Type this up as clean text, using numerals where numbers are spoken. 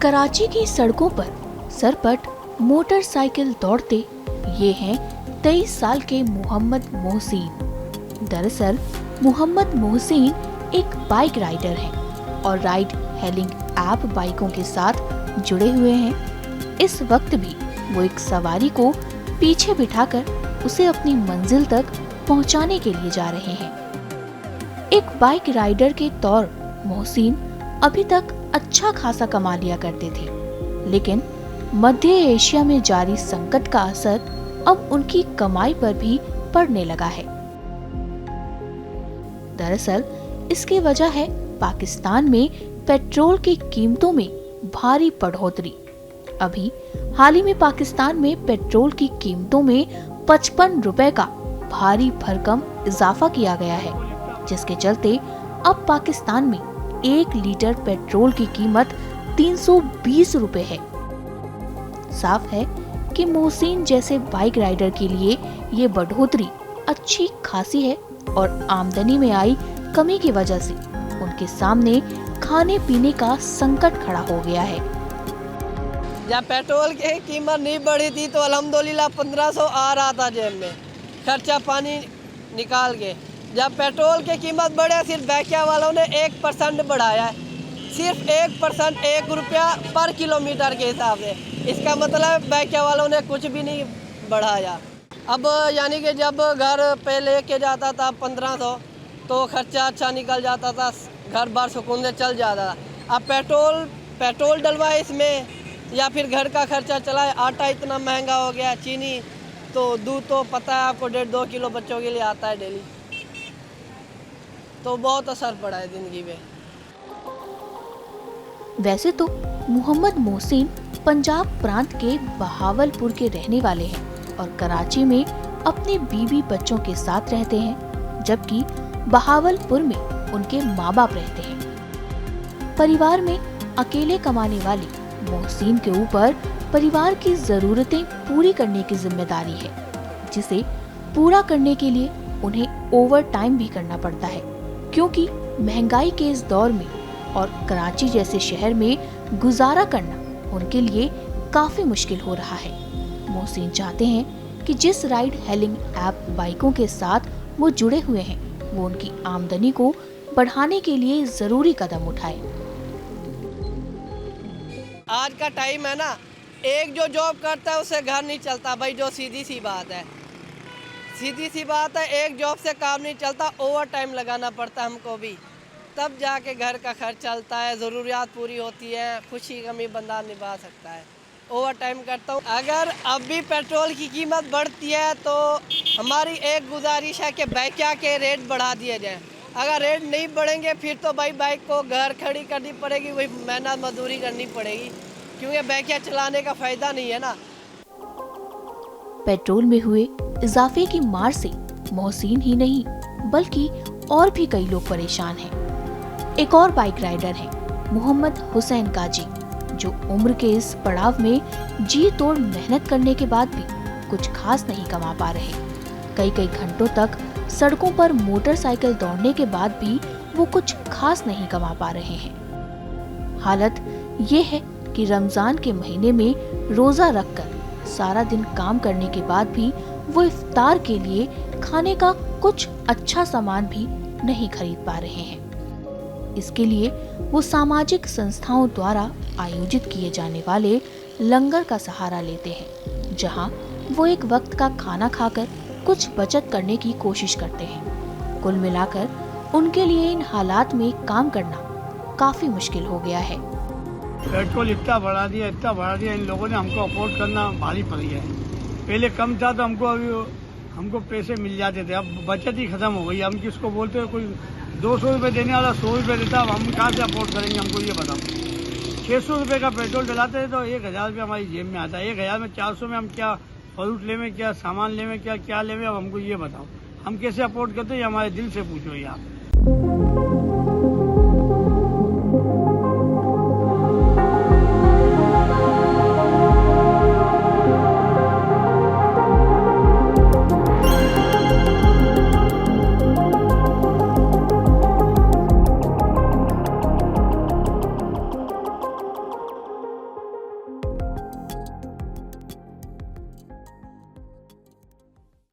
कराची की सड़कों पर सरपट मोटरसाइकिल दौड़ते ये हैं 23 साल के मोहम्मद मोहसिन। दरअसल मोहम्मद मोहसिन एक बाइक राइडर हैं और राइड हेलिंग ऐप बाइकों के साथ जुड़े हुए हैं। इस वक्त भी वो एक सवारी को पीछे बिठाकर उसे अपनी मंजिल तक पहुंचाने के लिए जा रहे हैं। एक बाइक राइडर के तौर मोहसिन अभी तक अच्छा खासा कमा लिया करते थे, लेकिन मध्य एशिया में जारी संकट का असर अब उनकी कमाई पर भी पड़ने लगा है। दरअसल इसकी वजह है पाकिस्तान में पेट्रोल की कीमतों में भारी बढ़ोतरी। अभी हाल ही में पाकिस्तान में पेट्रोल की कीमतों में 55 रुपए का भारी भरकम इजाफा किया गया है, जिसके चलते अब पाकिस्तान में 1 लीटर पेट्रोल की कीमत 320 रुपए है। साफ है कि मोहसिन जैसे बाइक राइडर के लिए ये बढ़ोतरी अच्छी खासी है और आमदनी में आई कमी की वजह से उनके सामने खाने पीने का संकट खड़ा हो गया है। जब पेट्रोल की कीमत नहीं बढ़ी थी तो अल्हम्दुलिल्लाह 1500 आ रहा था जेब में, खर्चा पानी निकाल के। जब पेट्रोल की कीमत बढ़े, सिर्फ बैकिया वालों ने 1% बढ़ाया है, सिर्फ 1%, 1 रुपया पर किलोमीटर के हिसाब से। इसका मतलब बैकिया वालों ने कुछ भी नहीं बढ़ाया। अब यानी कि जब घर पे लेके जाता था 1500 तो खर्चा अच्छा निकल जाता था, घर बार सुकून से चल जाता था। अब पेट्रोल डलवाए इसमें या फिर घर का खर्चा चलाए, आटा इतना महंगा हो गया, चीनी तो दूध तो पता है आपको 1.5-2 किलो बच्चों के लिए आता है डेली, तो बहुत असर पड़ा है जिंदगी में। वैसे तो मोहम्मद मोहसिन पंजाब प्रांत के बहावलपुर के रहने वाले हैं और कराची में अपने बीवी बच्चों के साथ रहते हैं, जबकि बहावलपुर में उनके माँ बाप रहते हैं। परिवार में अकेले कमाने वाले मोहसिन के ऊपर परिवार की जरूरतें पूरी करने की जिम्मेदारी है, जिसे पूरा करने के लिए उन्हें ओवर टाइम भी करना पड़ता है, क्योंकि महंगाई के इस दौर में और कराची जैसे शहर में गुजारा करना उनके लिए काफी मुश्किल हो रहा है। मोहसिन चाहते हैं कि जिस राइड हेलिंग ऐप बाइकों के साथ वो जुड़े हुए हैं वो उनकी आमदनी को बढ़ाने के लिए जरूरी कदम उठाए। आज का टाइम है ना, एक जो जॉब करता है उससे घर नहीं चलता भाई, जो सीधी सी बात है, सीधी सी बात है। एक जॉब से काम नहीं चलता, ओवर टाइम लगाना पड़ता हमको भी, तब जाके घर का खर्च चलता है, ज़रूरियात पूरी होती है, खुशी गमी बंदा निभा सकता है। ओवर टाइम करता हूँ। अगर अब भी पेट्रोल की कीमत बढ़ती है तो हमारी एक गुजारिश है कि बैकिया के रेट बढ़ा दिए जाएं। अगर रेट नहीं बढ़ेंगे फिर तो भाई बाइक को घर खड़ी करनी पड़ेगी, वही मेहनत मजदूरी करनी पड़ेगी, क्योंकि बैकिया चलाने का फायदा नहीं है ना। पेट्रोल में हुए इजाफे की मार से मोहसिन ही नहीं बल्कि और भी कई लोग परेशान हैं। एक और बाइक राइडर हैं मोहम्मद हुसैन काजी, जो उम्र के इस पड़ाव में जी तोड़ मेहनत करने के बाद भी कुछ खास नहीं कमा पा रहे। कई घंटों तक सड़कों पर मोटरसाइकिल दौड़ने के बाद भी वो कुछ खास नहीं कमा पा रहे हैं। हालत ये है कि रमजान के महीने में रोजा रखकर सारा दिन काम करने के बाद भी वो इफ्तार के लिए खाने का कुछ अच्छा सामान भी नहीं खरीद पा रहे हैं। इसके लिए वो सामाजिक संस्थाओं द्वारा आयोजित किए जाने वाले लंगर का सहारा लेते हैं, जहां वो एक वक्त का खाना खाकर कुछ बचत करने की कोशिश करते हैं। कुल मिलाकर उनके लिए इन हालात में काम करना काफी मुश्किल हो गया है। पेट्रोल इतना बढ़ा दिया, इन लोगों ने हमको अफोर्ड करना भारी पड़ गया है। पहले कम था तो हमको पैसे मिल जाते थे, अब बचत ही खत्म हो गई। हम किसको बोलते हैं, कोई 200 रुपये देने वाला 100 रुपये देता, अब हम कहाँ से अफोर्ड करेंगे, हमको ये बताओ। 600 रुपये का पेट्रोल डलाते हैं तो 1000 रुपये हमारी जेब में आता है। 1000 में 400 में हम क्या फ्रूट लेवे, क्या सामान लेवे, क्या लेवे, अब हमको ये बताओ। हम कैसे अफोर्ड करते हैं, हमारे दिल से पूछो ये आप।